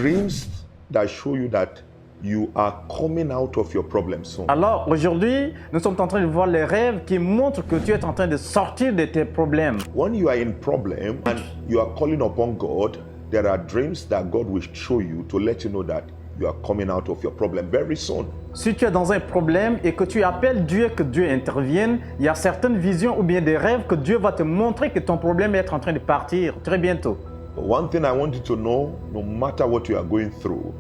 Dreams that show you that you are coming out of your problem soon. Alors aujourd'hui, nous sommes en train de voir les rêves qui montrent que tu es en train de sortir de tes problèmes. When you are in problem and you are calling upon God, there are dreams that God will show you to let you know that you are coming out of your problem very soon. Si tu es dans un problème et que tu appelles Dieu et que Dieu intervienne, il y a certaines visions ou bien des rêves que Dieu va te montrer que ton problème est en train de partir très bientôt. But one thing I want you to know, no matter what you are going through,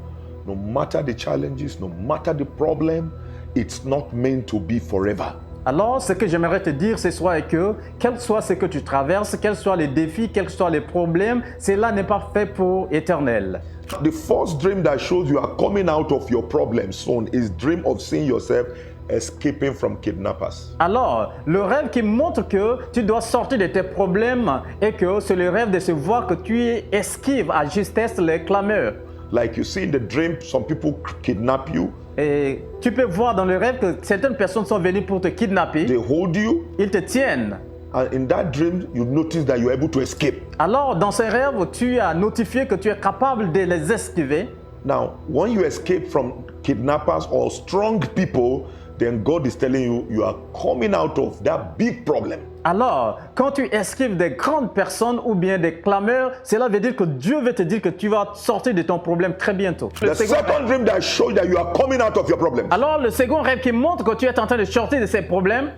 no matter the challenges, no matter the problem, it's not meant to be forever. Alors, ce que j'aimerais te dire ce soir est que, quel soit ce que tu traverses, quels soient les défis, quels soient les problèmes, cela n'est pas fait pour éternel. The first dream that shows you are coming out of your problem soon is dream of seeing yourself escaping from kidnappers. Alors, le rêve qui montre que tu dois sortir de tes problèmes et que c'est le rêve de se voir que tu esquives à justesse les clameurs. Like you see in the dream, some people kidnap you, Et tu peux voir dans le rêve que certaines personnes sont venues pour te kidnapper, they hold you, ils te tiennent. and in that dream, you notice that you're able to escape. Alors, dans ces rêves, tu as notifié que tu es capable de les esquiver. Now, when you escape from kidnappers or strong people, then God is telling you you are coming out of that big problem. Alors, quand tu esquives des grandes personnes ou bien des clameurs, cela veut dire que Dieu veut te dire que tu vas sortir de ton problème très bientôt. The second dream that shows that you are coming out of your problem. Alors, le second rêve qui montre que tu es en train de sortir de ces problèmes,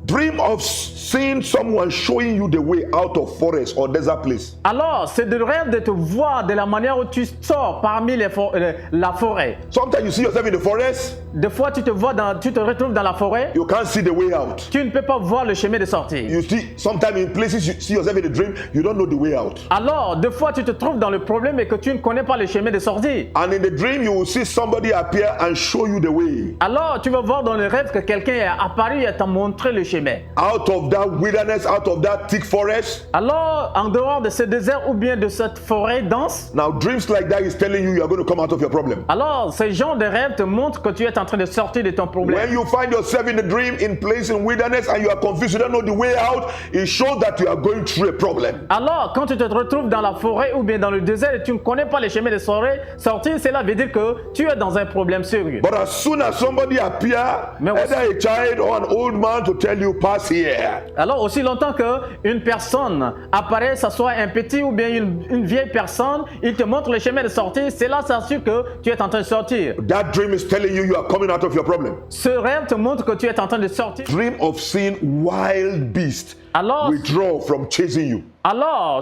Dream of seeing someone showing you the way out of forest or desert place. alors c'est le rêve de te voir de la manière où tu sors parmi la forêt. Sometimes you see yourself in the forest, Des fois, tu te retrouves dans la forêt, you can't see the way out. tu ne peux pas voir le chemin de sortie. You see, sometimes in places you see yourself in the dream, you don't know the way out. Alors, des fois, tu te trouves dans le problème et que tu ne connais pas le chemin de sortie. And in the dream, you will see somebody appear and show you the way Alors, tu vas voir dans le rêve que quelqu'un est apparu et t'a montré le chemin. out of that wilderness, out of that thick forest. Alors, en dehors de ce désert ou bien de cette forêt dense, Now, dreams like that is telling you are going to come out of your problem. alors ce genre de rêve te montre que tu es en train de sortir de ton When problème. you find yourself in the dream in place in wilderness and you are confused, you don't know the way out, it shows that you are going through a problem. Alors, quand tu te retrouves dans la forêt ou bien dans le désert et tu ne connais pas les chemins de sortir, cela veut dire que tu es dans un problème sérieux. But as soon as somebody appears, Mais aussi- either a child or an old man to tell you, pass here. Alors, aussi longtemps qu'une personne apparaît, ça soit un petit ou bien une vieille personne, il te montre le chemin de sortie, cela s'assure que tu es en train de sortir. That dream is telling you are coming out of your problem. Ce rêve te montre que tu es en train de sortir. Dream of seeing wild beasts Alors, withdraw from chasing you.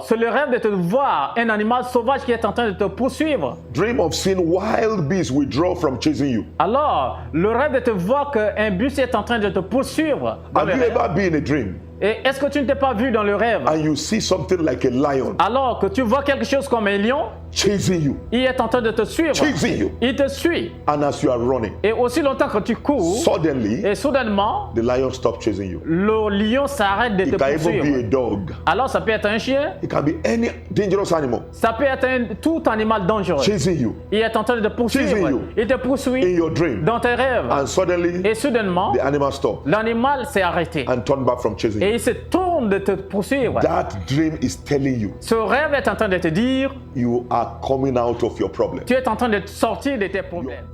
c'est le rêve de te voir un animal sauvage qui est en train de te poursuivre. Dream of seeing wild beasts withdraw from chasing you. Alors, le rêve de te voir qu'un bus est en train de te poursuivre. Dans Have le you rêve. ever been in a dream Et est-ce que tu ne t'es pas vu dans le rêve? and you see something like a lion Alors que tu vois quelque chose comme un lion, chasing you, il est en train de te suivre. chasing you, Il te suit. and as you are running, Et aussi longtemps que tu cours, suddenly et soudainement, the lion stops chasing you. le lion s'arrête de te It can even be a poursuivre. dog. Alors ça peut être un chien, It can be any dangerous animal ça peut être tout animal dangereux. chasing you Il est en train de te Chasing poursuivre. you. Il te in poursuit your dream, dans tes rêves. and suddenly Et soudainement, the animal stops l'animal s'est arrêté. and turn back from chasing Et you. il se tourne de te poursuivre. That dream is telling you Ce rêve est en train de te dire, you are coming out of your problem. tu es en train de sortir de tes problèmes.